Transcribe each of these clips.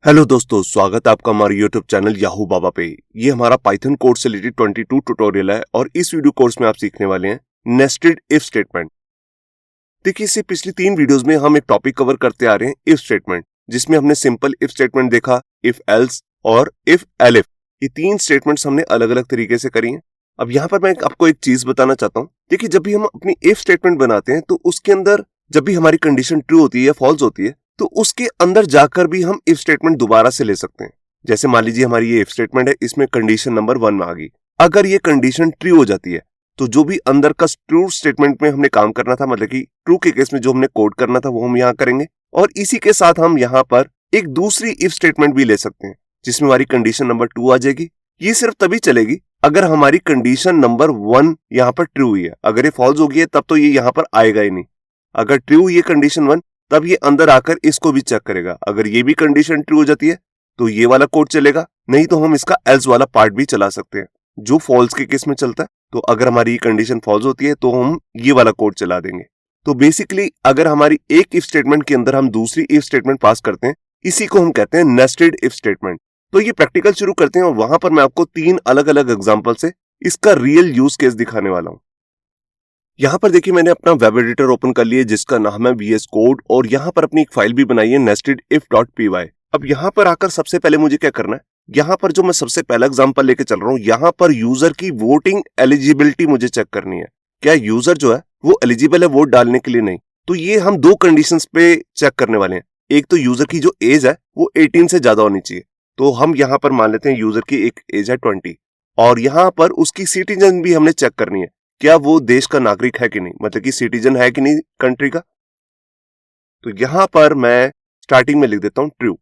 Hello दोस्तों, स्वागत है आपका हमारे यूट्यूब चैनल याहू बाबा पे। ये हमारा पाइथन कोड से रिलेटेड 22 ट्यूटोरियल है और इस वीडियो कोर्स में आप सीखने वाले हैं नेस्टेड इफ स्टेटमेंट। देखिए, इससे पिछली 3 वीडियोस में हम एक टॉपिक कवर करते आ रहे हैं इफ स्टेटमेंट, जिसमें हमने सिंपल इफ स्टेटमेंट देखा, इफ एल्स और इफ एलिफ। ये 3 स्टेटमेंट्स हमने अलग अलग तरीके से करी हैं। अब यहाँ पर मैं आपको एक चीज बताना चाहता हूँ। देखिए, जब भी हम अपनी इफ स्टेटमेंट बनाते हैं तो उसके अंदर जब भी हमारी कंडीशन ट्रू होती है या फॉल्स होती है तो उसके अंदर जाकर भी हम इफ स्टेटमेंट दोबारा से ले सकते हैं। जैसे मान लीजिए हमारी ये इफ स्टेटमेंट है, इसमें कंडीशन नंबर 1 में आ गई। अगर ये कंडीशन ट्रू हो जाती है तो जो भी अंदर का ट्रू स्टेटमेंट में हमने काम करना था, मतलब कि ट्रू के केस में जो हमने कोड करना था वो हम यहाँ करेंगे, और इसी के साथ हम यहाँ पर एक दूसरी इफ स्टेटमेंट भी ले सकते हैं जिसमें हमारी कंडीशन नंबर 2 आ जाएगी। ये सिर्फ तभी चलेगी अगर हमारी कंडीशन नंबर 1 यहाँ पर ट्रू हुई है। अगर ये फॉल्स हो गई है तब तो ये यहाँ पर आएगा ही नहीं। अगर ट्रू हुई है कंडीशन 1 तब ये अंदर आकर इसको भी चेक करेगा। अगर ये भी कंडीशन ट्रू हो जाती है तो ये वाला कोड चलेगा, नहीं तो हम इसका एल्स वाला पार्ट भी चला सकते हैं जो फॉल्स के केस में चलता है। तो अगर हमारी कंडीशन फॉल्स होती है तो हम ये वाला कोड चला देंगे। तो बेसिकली अगर हमारी एक इफ स्टेटमेंट के अंदर हम दूसरी इफ स्टेटमेंट पास करते हैं, इसी को हम कहते हैं नेस्टेड इफ स्टेटमेंट। तो ये प्रैक्टिकल शुरू करते हैं और वहां पर मैं आपको 3 अलग अलग एग्जाम्पल से इसका रियल यूज केस दिखाने वाला हूं। यहाँ पर देखिए, मैंने अपना वेब एडिटर ओपन कर लिया जिसका नाम है VS कोड, और यहाँ पर अपनी एक फाइल भी बनाई है nestedif.py। अब यहाँ पर आकर सबसे पहले मुझे क्या करना है, यहाँ पर जो मैं सबसे पहला एग्जांपल लेके चल रहा हूँ, यहाँ पर यूजर की वोटिंग एलिजिबिलिटी मुझे चेक करनी है। क्या यूजर जो है वो एलिजिबल है वोट डालने के लिए? नहीं। तो ये हम 2 कंडीशंस पे चेक करने वाले हैं। एक तो यूजर की जो एज है वो 18 से ज्यादा होनी चाहिए। तो हम यहाँ पर मान लेते हैं यूजर की एक एज है 20, और यहाँ पर उसकी सिटीजन भी हमने चेक करनी है। क्या वो देश का नागरिक है कि नहीं, मतलब कि सिटीजन है कि नहीं कंट्री का। तो यहां पर मैं स्टार्टिंग में लिख देता हूं ट्रू।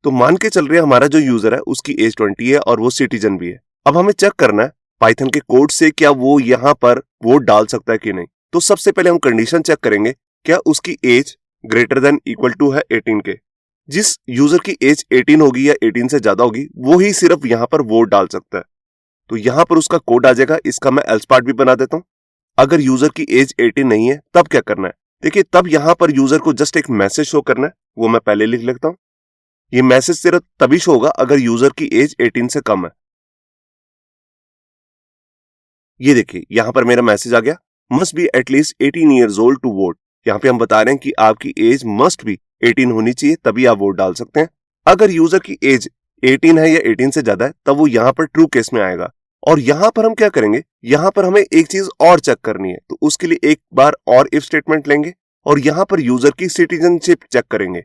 तो मान के चल रहे हैं हमारा जो यूजर है उसकी एज 20 है और वो सिटीजन भी है। अब हमें चेक करना है पाइथन के कोड से क्या वो यहां पर वोट डाल सकता है कि नहीं। तो सबसे पहले हम कंडीशन चेक करेंगे, क्या उसकी age greater than equal to है 18 के। जिस यूजर की एज 18 होगी या 18 से ज्यादा होगी वो ही सिर्फ यहां पर वोट डाल सकता है। तो यहां पर उसका कोड आ जाएगा। इसका मैं एल्स पार्ट भी बना देता हूं। अगर यूजर की एज 18 नहीं है तब क्या करना है, देखिए तब यहां पर यूजर को जस्ट एक मैसेज शो करना है, वो मैं पहले लिख लेता हूं। ये मैसेज सिर्फ तभी शो होगा अगर यूजर की एज 18 से कम है। ये देखिए यहां पर मेरा मैसेज आ गया, must be at least 18 years old to vote. यहां पे हम बता रहे हैं कि आपकी एज मस्ट बी 18 होनी चाहिए तभी आप वोट डाल सकते हैं। अगर यूजर की एज 18 है या 18 से ज्यादा है तब वो यहां पर ट्रू केस में आएगा। और यहां पर हम क्या करेंगे, यहां पर हमें एक चीज और चेक करनी है। तो उसके लिए एक बार और इफ स्टेटमेंट लेंगे और यहां पर यूजर की सिटीजनशिप चेक करेंगे।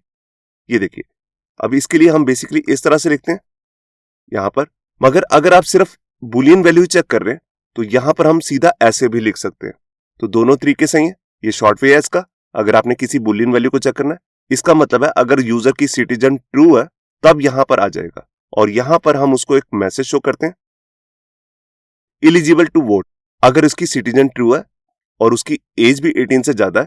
ये देखिए, अब इसके लिए हम बेसिकली इस तरह से लिखते हैं यहां पर। मगर अगर आप सिर्फ बुलियन वैल्यू चेक कर रहे हैं तो यहां पर हम सीधा ऐसे भी लिख सकते हैं। तो दोनों तरीके सही है। ये शॉर्ट वे है इसका। अगर आपने किसी बुलियन वैल्यू को चेक करना है, इसका मतलब है अगर यूजर की सिटीजन ट्रू है तब यहां पर आ जाएगा। और यहां पर हम उसको एक मैसेज शो करते हैं, एलिजिबल टू वोट। अगर उसकी सिटीजन ट्रू है और उसकी एज भी 18 से ज्यादा है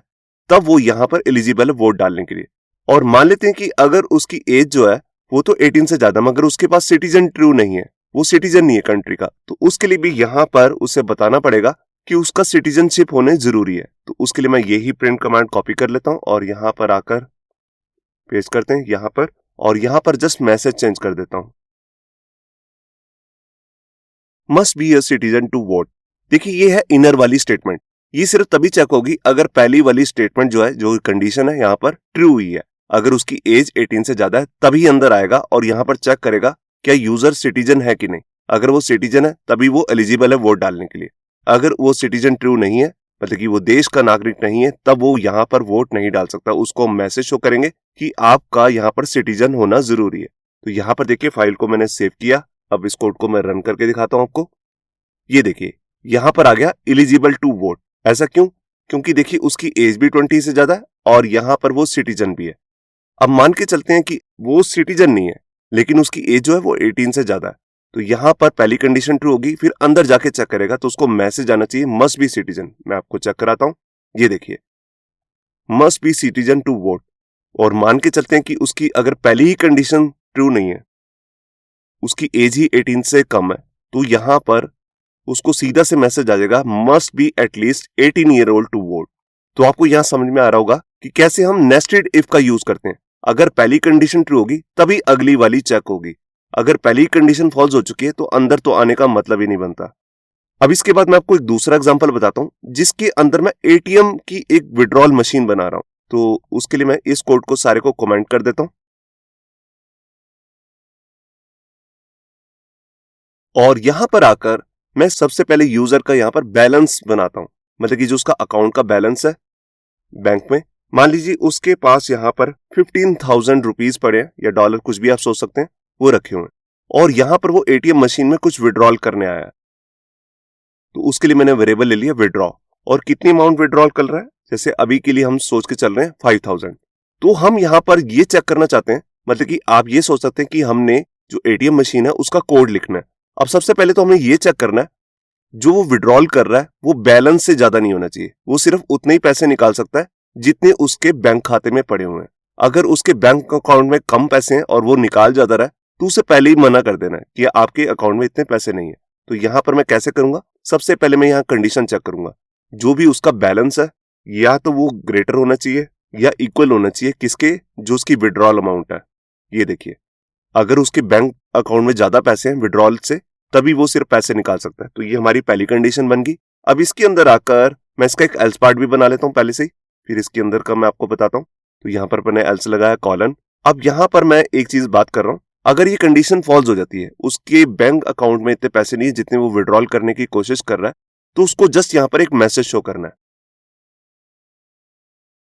तब वो यहां पर एलिजिबल है वोट डालने के लिए। और मान लेते हैं कि अगर उसकी एज जो है वो तो 18 से ज्यादा, मगर उसके पास सिटीजन ट्रू नहीं है, वो सिटीजन नहीं है कंट्री का, तो उसके लिए भी यहां पर उसे बताना पड़ेगा कि उसका सिटीजनशिप होने जरूरी है। तो उसके लिए मैं यही प्रिंट कमांड कॉपी कर लेता हूं और यहां पर आकर पेस्ट करते हैं यहां पर, और यहां पर जस्ट मैसेज चेंज कर देता हूं, must be a citizen to vote. देखिए ये है इनर वाली स्टेटमेंट। ये सिर्फ तभी चेक होगी अगर पहली वाली स्टेटमेंट जो है, जो कंडीशन है यहाँ पर ट्रू हुई है। अगर उसकी एज 18 से ज्यादा है तभी अंदर आएगा और यहाँ पर चेक करेगा क्या यूजर सिटीजन है कि नहीं। अगर वो सिटीजन है तभी वो एलिजिबल है वोट डालने के लिए। अगर वो सिटीजन ट्रू नहीं है, मतलब कि वो देश का नागरिक नहीं है, तब वो यहाँ पर वोट नहीं डाल सकता। उसको मैसेज शो करेंगे कि आपका यहाँ पर सिटीजन होना जरूरी है। तो यहाँ पर देखिए फाइल को मैंने सेव किया। अब इस कोड को मैं रन करके दिखाता हूं आपको। ये देखिए यहां पर आ गया एलिजिबल टू वोट। ऐसा क्यों? क्योंकि देखिए उसकी एज भी 20 से ज्यादा है और यहां पर वो सिटीजन भी है। अब मान के चलते हैं कि वो सिटीजन नहीं है लेकिन उसकी एज जो है वो 18 से ज्यादा है। तो यहां पर पहली कंडीशन ट्रू होगी, फिर अंदर जाके चेक करेगा तो उसको मैसेज आना चाहिए मस्ट बी सिटीजन। मैं आपको चेक कराता हूं। ये देखिए must be citizen to vote. और मान के चलते हैं कि उसकी अगर पहली ही कंडीशन ट्रू नहीं है, उसकी एज ही 18 से कम है, तो यहां पर उसको सीधा से मैसेज आ जाएगा must be at least 18 year old to vote. तो आपको यहां समझ में आ रहा होगा कि कैसे हम नेस्टेड इफ का यूज करते हैं। अगर पहली कंडीशन ट्रू होगी तभी अगली वाली चेक होगी। अगर पहली कंडीशन फॉल्स हो चुकी है तो अंदर तो आने का मतलब ही नहीं बनता। अब इसके बाद मैं आपको एक दूसरा एग्जांपल बताता हूं जिसके अंदर मैं एटीएम की एक विड्रॉल मशीन बना रहा हूं। तो उसके लिए मैं इस कोड को सारे को कमेंट कर देता हूं और यहां पर आकर मैं सबसे पहले यूजर का यहां पर बैलेंस बनाता हूं, मतलब कि जो उसका अकाउंट का बैलेंस है बैंक में। मान लीजिए उसके पास यहां पर 15,000 रुपीज पड़े हैं या डॉलर, कुछ भी आप सोच सकते हैं, वो रखे हुए हैं और यहां पर वो एटीएम मशीन में कुछ विड्रॉल करने आया है। तो उसके लिए मैंने वेरिएबल ले लिया विड्रॉ और कितनी अमाउंट विड्रॉल कर रहा है, जैसे अभी के लिए हम सोच के चल रहे हैं 5,000। तो हम यहां पर ये चेक करना चाहते हैं, मतलब कि आप ये सोच सकते हैं कि हमने जो एटीएम मशीन है उसका कोड लिखना है। अब सबसे पहले तो हमें ये चेक करना है जो वो विड्रॉल कर रहा है वो बैलेंस से ज्यादा नहीं होना चाहिए। वो सिर्फ उतने ही पैसे निकाल सकता है जितने उसके बैंक खाते में पड़े हुए हैं। अगर उसके बैंक अकाउंट में कम पैसे हैं और वो निकाल ज्यादा रहा है तो उसे पहले ही मना कर देना है कि आपके अकाउंट में इतने पैसे नहीं है। तो यहां पर मैं कैसे करूंगा, सबसे पहले मैं यहाँ कंडीशन चेक करूंगा, जो भी उसका बैलेंस है या तो वो ग्रेटर होना चाहिए या इक्वल होना चाहिए किसके, जो उसकी विड्रॉल अमाउंट है। ये देखिए, अगर उसके बैंक अकाउंट में ज्यादा पैसे हैं विड्रॉल से तभी वो सिर्फ पैसे निकाल सकता है। तो ये हमारी पहली कंडीशन बन गई। अब इसके अंदर आकर मैं इसका एक एल्स पार्ट भी बना लेता हूं पहले से ही, फिर इसके अंदर का मैं आपको बताता हूं। तो यहाँ पर मैंने एल्स लगाया कॉलन। अब यहाँ पर मैं एक चीज बात कर रहा हूं, अगर ये कंडीशन फॉल्स हो जाती है, उसके बैंक अकाउंट में इतने पैसे नहीं है जितने वो विड्रॉल करने की कोशिश कर रहा है, तो उसको जस्ट यहाँ पर एक मैसेज शो करना है,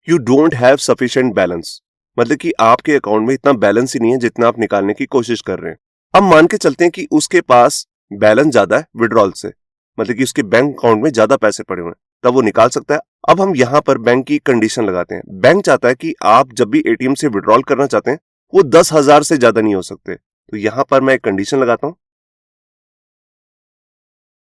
you don't have sufficient balance, मतलब कि आपके अकाउंट में इतना बैलेंस ही नहीं है जितना आप निकालने की कोशिश कर रहे हैं। अब मान के चलते हैं कि उसके पास बैलेंस ज्यादा है विड्रॉल से, मतलब कि उसके बैंक अकाउंट में ज्यादा पैसे पड़े हुए हैं, तब वो निकाल सकता है। अब हम यहाँ पर बैंक की कंडीशन लगाते हैं। बैंक चाहता है कि आप जब भी एटीएम से विड्रॉल करना चाहते हैं वो 10,000 से ज्यादा नहीं हो सकते। तो यहां पर मैं एक कंडीशन लगाता हूं।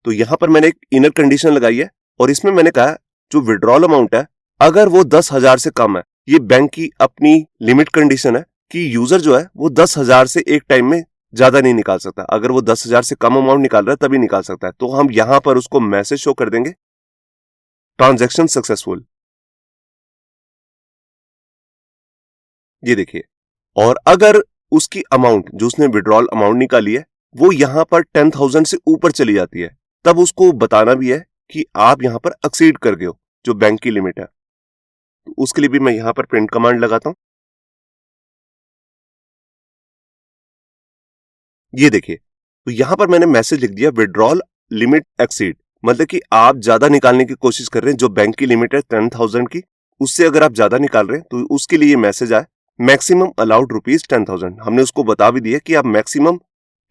तो यहां पर मैंने एक इनर कंडीशन लगाई है और इसमें मैंने कहा जो विड्रॉल अमाउंट है अगर वो 10,000 से कम है, ये बैंक की अपनी लिमिट कंडीशन है कि यूजर जो है वो 10,000 से एक टाइम में ज्यादा नहीं निकाल सकता। अगर वो 10,000 से कम अमाउंट निकाल रहा है तभी निकाल सकता है। तो हम यहां पर उसको मैसेज शो कर देंगे, ट्रांजैक्शन सक्सेसफुल। ये देखिए, और अगर उसकी अमाउंट जो उसने विड्रॉल अमाउंट निकाली है वो यहां पर 10,000 से ऊपर चली जाती है, तब उसको बताना भी है कि आप यहां पर एक्सीड कर गए हो जो बैंक की लिमिट है। तो उसके लिए भी मैं यहां पर प्रिंट कमांड लगाता हूं। ये देखिए, तो यहां पर मैंने मैसेज लिख दिया विड्रॉल लिमिट एक्सीड, मतलब कि आप ज्यादा निकालने की कोशिश कर रहे हैं। जो बैंक की लिमिट है 10,000 की, उससे अगर आप ज्यादा निकाल रहे हैं तो उसके लिए मैसेज आए मैक्सिमम अलाउड रुपीज 10,000। हमने उसको बता भी दिया कि आप मैक्सिमम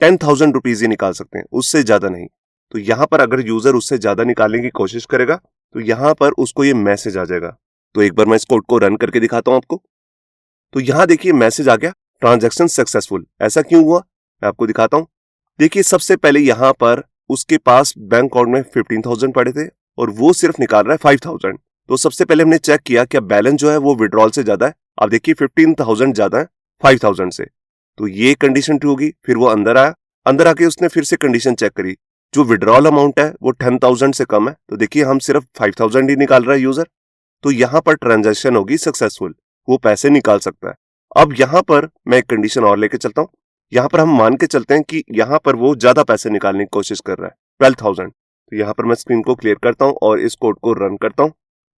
10,000 रुपीज ही निकाल सकते हैं, उससे ज्यादा नहीं। तो यहां पर अगर यूजर उससे ज्यादा निकालने की कोशिश करेगा तो यहां पर उसको ये मैसेज आ जाएगा। तो एक बार मैं इस कोड को रन करके दिखाता हूं आपको। तो यहां देखिए मैसेज आ गया, ट्रांजैक्शन सक्सेसफुल। ऐसा क्यों हुआ मैं आपको दिखाता हूं। देखिए, सबसे पहले यहां पर उसके पास बैंक अकाउंट में 15,000 पड़े थे और वो सिर्फ निकाल रहा है 5,000। तो सबसे पहले हमने चेक किया कि बैलेंस जो है वो विड्रॉल से ज्यादा है। आप देखिए 15,000 ज्यादा है 5,000 से, तो ये कंडीशन ट्रू होगी। फिर वो अंदर आया, अंदर आके उसने फिर से कंडीशन चेक करी, जो विड्रॉल अमाउंट है वो 10,000 से कम है। तो देखिए हम सिर्फ 5,000 ही निकाल रहा है यूजर, तो यहां पर ट्रांजैक्शन होगी सक्सेसफुल, वो पैसे निकाल सकता है। अब यहां पर मैं एक कंडीशन और लेके चलता हूं। यहां पर हम मान के चलते हैं कि यहां पर वो ज्यादा पैसे निकालने की कोशिश कर रहा है 12,000। तो यहां पर मैं स्क्रीन को क्लियर करता हूं और इस कोड को रन करता हूं।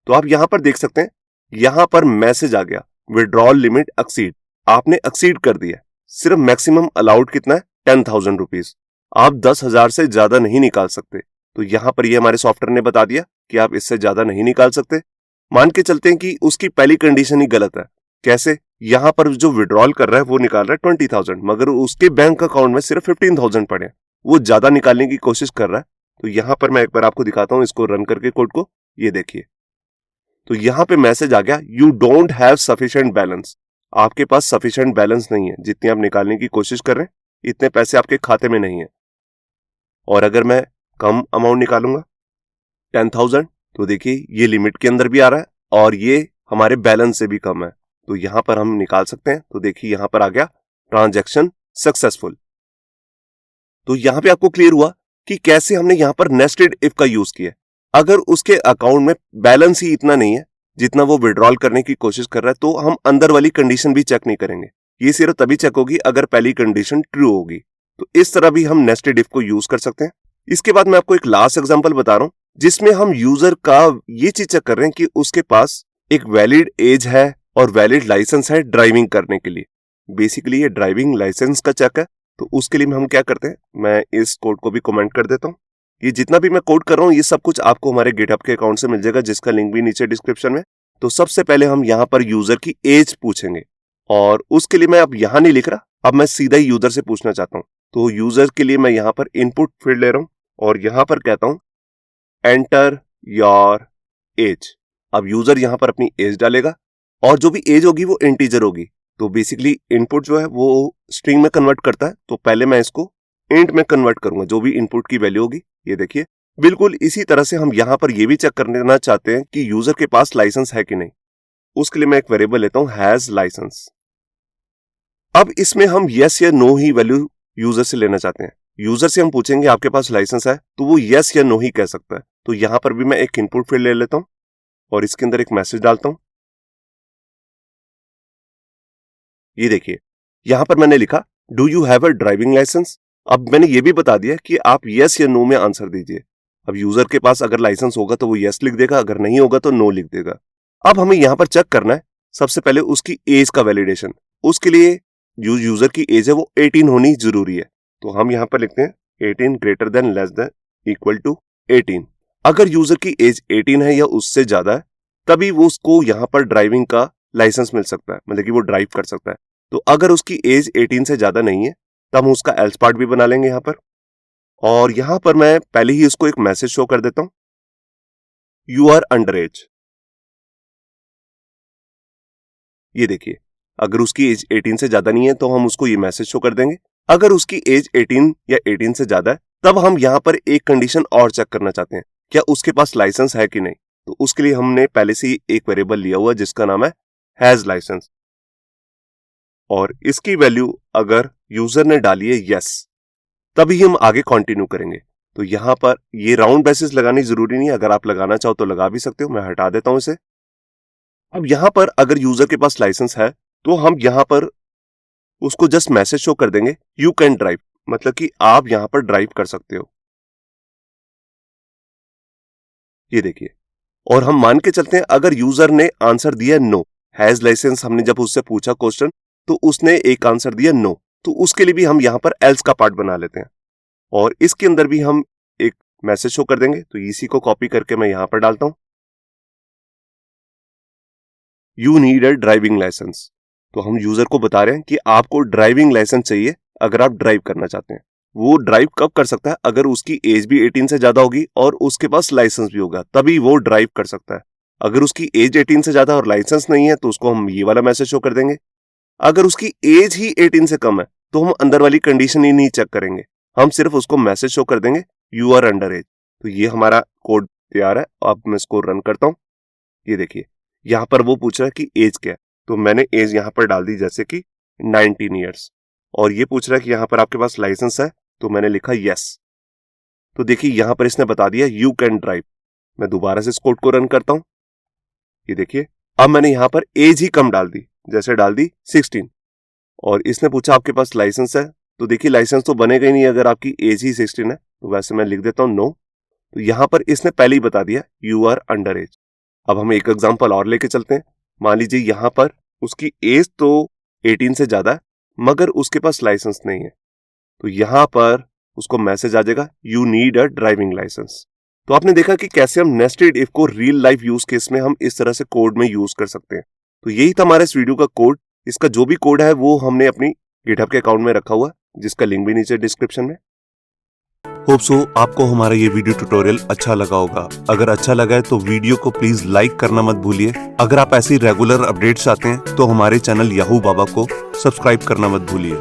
तो आप यहां पर देख सकते हैं, यहां पर मैसेज आ गया विड्रॉल लिमिट एक्सीड। आपने एक्सीड कर दिया, सिर्फ मैक्सिमम अलाउड कितना है 10,000 रुपीज। आप 10,000 से ज्यादा नहीं निकाल सकते। तो यहां पर ये हमारे सॉफ्टवेयर ने बता दिया कि आप इससे ज्यादा नहीं निकाल सकते। मान के चलते हैं कि उसकी पहली कंडीशन ही गलत है। कैसे? यहां पर जो विड्रॉल कर रहा है वो निकाल रहा है 20,000, मगर उसके बैंक अकाउंट में सिर्फ 15,000 पड़े हैं, वो ज्यादा निकालने की कोशिश कर रहा है। तो यहां पर मैं एक बार आपको दिखाता हूं इसको रन करके कोड को। ये देखिए, तो यहां पे मैसेज आ गया you don't have sufficient balance. आपके पास सफिशिएंट बैलेंस नहीं है, जितनी आप निकालने की कोशिश कर रहे हैं इतने पैसे आपके खाते में नहीं है। और अगर मैं कम अमाउंट निकालूंगा 10,000, तो देखिए ये लिमिट के अंदर भी आ रहा है और ये हमारे बैलेंस से भी कम है। तो यहां पर हम निकाल सकते हैं। तो देखिए यहां पर आ गया ट्रांजैक्शन सक्सेसफुल। तो यहां पे आपको क्लियर हुआ कि कैसे हमने यहां पर नेस्टेड इफ का यूज किया। अगर उसके अकाउंट में बैलेंस ही इतना नहीं है जितना वो विड्रॉल करने की कोशिश कर रहा है, तो हम अंदर वाली कंडीशन भी चेक नहीं करेंगे। ये सिर्फ तभी चेक होगी अगर पहली कंडीशन ट्रू होगी। तो इस तरह भी हम नेस्टेड इफ को यूज कर सकते हैं। इसके बाद मैं आपको एक लास्ट एग्जांपल बता रहा हूं, जिसमें हम यूजर का ये चीज चेक कर रहे हैं कि उसके पास एक वैलिड एज है और वैलिड लाइसेंस है ड्राइविंग करने के लिए। बेसिकली ये ड्राइविंग लाइसेंस का चेक है। तो उसके लिए हम क्या करते हैं, मैं इस कोड को भी कमेंट कर देता हूँ। ये जितना भी मैं कोड कर रहा हूँ ये सब कुछ आपको हमारे गिटहब के अकाउंट से मिल जाएगा, जिसका लिंक भी नीचे डिस्क्रिप्शन में। तो सबसे पहले हम यहाँ पर यूजर की एज पूछेंगे, और उसके लिए मैं अब यहाँ नहीं लिख रहा, अब मैं सीधा ही यूजर से पूछना चाहता हूँ। तो यूजर के लिए मैं यहाँ पर इनपुट फील्ड ले रहा हूँ और यहाँ पर कहता हूँ एंटर योर एज। अब यूजर यहाँ पर अपनी एज डालेगा और जो भी एज होगी वो इंटीजर होगी। तो बेसिकली इनपुट जो है वो स्ट्रिंग में कन्वर्ट करता है, तो पहले मैं इसको इंट में कन्वर्ट करूंगा जो भी इनपुट की वैल्यू होगी। ये देखिए, बिल्कुल इसी तरह से हम यहाँ पर ये भी चेक करना चाहते हैं कि यूजर के पास लाइसेंस है कि नहीं। उसके लिए मैं एक वेरिएबल लेता हूं हैज लाइसेंस। अब इसमें हम यस या नो ही वैल्यू यूजर से लेना चाहते हैं। यूजर से हम पूछेंगे आपके पास लाइसेंस है, तो वो यस या नो ही कह सकता है। तो यहां पर भी मैं एक इनपुट फील्ड ले लेता हूं और इसके अंदर एक मैसेज डालता हूं। ये देखिए, यहां पर मैंने लिखा do you have a driving licence. अब मैंने ये भी बता दिया कि आप यस या नो में आंसर दीजिए। अब यूजर के पास अगर लाइसेंस होगा तो वो यस लिख देगा, अगर नहीं होगा तो नो लिख देगा। अब हमें यहां पर चेक करना है सबसे पहले उसकी एज का वैलिडेशन। उसके लिए जो यूजर की एज है वो 18 होनी जरूरी है। तो हम यहां पर लिखते हैं 18 greater than less than equal to 18। अगर यूजर की एज 18 है या उससे ज्यादा है तभी वो उसको यहां पर ड्राइविंग का लाइसेंस मिल सकता है, मतलब कि वो ड्राइव कर सकता है। तो अगर उसकी एज 18 से ज्यादा नहीं है तब हम उसका एल्स पार्ट भी बना लेंगे यहां पर। और यहां पर मैं पहले ही उसको एक मैसेज शो कर देता हूं, यू आर अंडर एज। ये देखिए, अगर उसकी एज 18 से ज्यादा नहीं है तो हम उसको ये मैसेज शो कर देंगे। अगर उसकी एज 18 या 18 से ज्यादा है तब हम यहां पर एक कंडीशन और चेक करना चाहते हैं, क्या उसके पास लाइसेंस है कि नहीं। तो उसके लिए हमने पहले से ही एक वेरिएबल लिया हुआ जिसका नाम है हैज लाइसेंस, और इसकी वैल्यू अगर यूजर ने डाली है यस तभी हम आगे कंटिन्यू करेंगे। तो यहां पर ये राउंड बेसिस लगानी जरूरी नहीं है, अगर आप लगाना चाहो तो लगा भी सकते हो, मैं हटा देता हूं इसे। अब यहां पर अगर यूजर के पास लाइसेंस है तो हम यहां पर उसको जस्ट मैसेज शो कर देंगे यू कैन ड्राइव, मतलब कि आप यहां पर ड्राइव कर सकते हो। ये देखिए, और हम मान के चलते हैं अगर यूजर ने आंसर दिया नो, हैज लाइसेंस हमने जब उससे पूछा क्वेश्चन तो उसने एक आंसर दिया नो, तो उसके लिए भी हम यहां पर एल्स का पार्ट बना लेते हैं और इसके अंदर भी हम एक मैसेज शो कर देंगे। तो इसी को कॉपी करके मैं यहां पर डालता हूं, you need a driving licence. तो हम यूजर को बता रहे हैं कि आपको ड्राइविंग लाइसेंस चाहिए अगर आप ड्राइव करना चाहते हैं। वो ड्राइव कब कर सकता है, अगर उसकी एज भी 18 से ज्यादा होगी और उसके पास लाइसेंस भी होगा तभी वो ड्राइव कर सकता है। अगर उसकी एज 18 से ज्यादा और लाइसेंस नहीं है तो उसको हम ये वाला मैसेज शो कर देंगे। अगर उसकी एज ही 18 से कम है तो हम अंदर वाली कंडीशन ही नहीं चेक करेंगे, हम सिर्फ उसको मैसेज शो कर देंगे यू आर अंडर एज। तो ये हमारा कोड तैयार है। अब मैं इसको रन करता हूं। ये देखिए, यहां पर वो पूछ रहा है कि एज क्या है, तो मैंने एज यहां पर डाल दी जैसे कि 19 ईयर्स, और ये पूछ रहा है कि यहां पर आपके पास लाइसेंस है, तो मैंने लिखा यस। तो देखिए यहां पर इसने बता दिया यू कैन ड्राइव। मैं दोबारा से इस कोड को रन करता हूं। ये देखिए, अब मैंने यहां पर एज ही कम डाल दी, जैसे डाल दी 16, और इसने पूछा आपके पास लाइसेंस है, तो देखिए लाइसेंस तो बनेगा ही नहीं अगर आपकी एज ही 16 है, तो वैसे मैं लिख देता हूं नो। तो यहां पर इसने पहले ही बता दिया यू आर अंडर एज। अब हम एक एग्जांपल और लेके चलते हैं। मान लीजिए यहां पर उसकी एज तो 18 से ज्यादा है मगर उसके पास लाइसेंस नहीं है, तो यहां पर उसको मैसेज आ जाएगा you need a driving licence. तो आपने देखा कि कैसे हम नेस्टेड इफ को रियल लाइफ यूज केस में हम इस तरह से कोड में यूज कर सकते हैं। तो यही था हमारे इस वीडियो का कोड। इसका जो भी कोड है वो हमने अपनी गिटहब के अकाउंट में रखा हुआ, जिसका लिंक भी नीचे डिस्क्रिप्शन में। होप सो आपको हमारा ये वीडियो ट्यूटोरियल अच्छा लगा होगा। अगर अच्छा लगा है तो वीडियो को प्लीज लाइक करना मत भूलिए। अगर आप ऐसी रेगुलर अपडेट्स चाहते हैं तो हमारे चैनल याहू बाबा को सब्सक्राइब करना मत भूलिए।